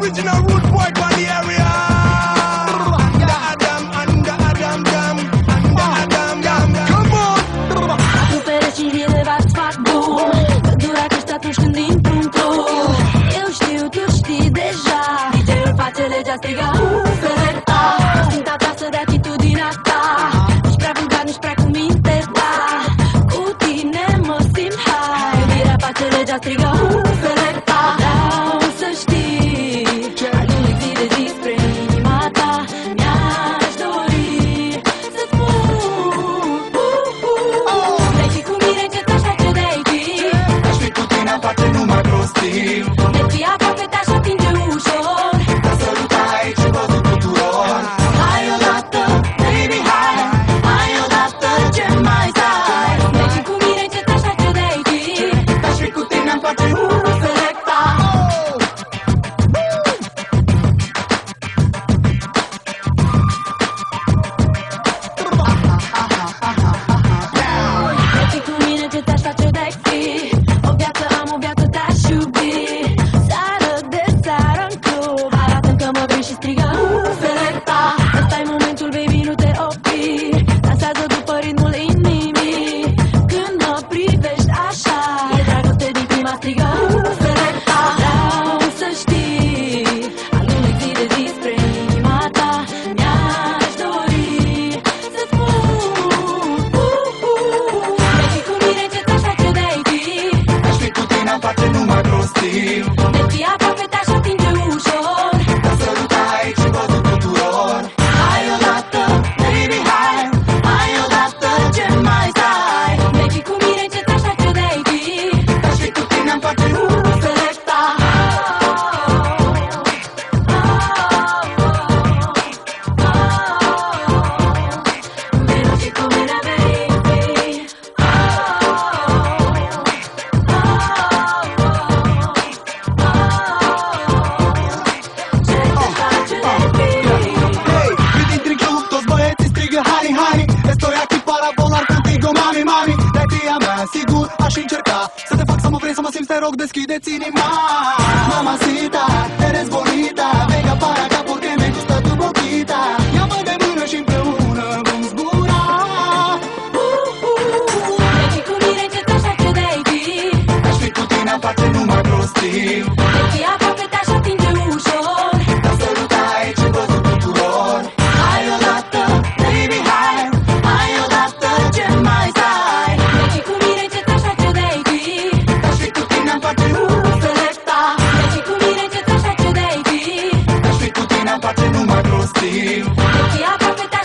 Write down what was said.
original root boy from the area. Under Adam Dam. Come on! Tu pereți și relevați fac boom. Pădurea crește atunci când intru în club. Eu știu, tu știi deja. DJ-ul face legea, striga Uferta. Simt acasă de atitudinea ta. Nici prea vulgar, nici prea cu minte, da. Cu tine mă simt high. Iubirea face legea, striga Uferta. Vreau să știi nu zi de zi spre inima ta. Mi-aș dori să spun Vrei fi cu mine, încet așa ce de-ai fi. Aș fi cu tine, am face numai prostii. De fi aproape te-aș atinge ușor. Te săruta aici în văzut tuturor. Hai odată, baby, hai. Hai odată, ce mai stai? Vrei fi cu mine, încet așa ce de-ai fi. Aș fi cu tine, am face Selecta. Vrei fi cu mine, încet așa ce de-ai fi. O viață am, o viață te-aș iubi. Seară de seară în club. Arată-mi că mă vrei și strigă Selecta. Ăsta-i momentul, baby, nu te opri. Dansează după ritmul inimii. Când mă privești așa, e dragoste din prima, strigă Selecta. Vreau să știi, alunec zi de zi spre inima ta. Mi-aș dori să spun Vrei fi cu mine, încet așa ce de-ai fi. Aș fi cu tine, am face numai prostii. De fi aproape te-aș atinge ușor. Te săruta aici în văzut tuturor. Hai odată, baby, hai. Hai odată, ce mai stai? Vrei fi cu mine, încet așa ce de-ai fi. Aș fi cu tine, am face Selecta. Vino și cu mine, baby. Ce te face de fi? Hey, vedi in club, toți băieții strigă Hani, Hani. Estoy aquí para volar contigo, mami, mami. De-ai fi a mea, sigur, aș încerca să te fac să mă vrei, să mă simți, te rog, deschideți inima. Mamacita, eres bonita. Venga para acá porque me gusta tu boquita. Ia-mă de mână și împreună vom zbura. Vrei fi cu mine, încet așa ce de-ai fi. Aș fi cu tine, am face numai prostii. De fi aproape te-aș atinge ușor. Te săruta aici în văzut tuturor. Hai odată, baby, hai. Hai odată, ce mai stai? Vrei fi cu mine, încet așa ce de-ai fi. Aș fi cu tine, am face Selecta. Vrei fi cu mine, încet așa ce de-ai fi. Aș fi cu tine, am face numai prostii. De fi aproape te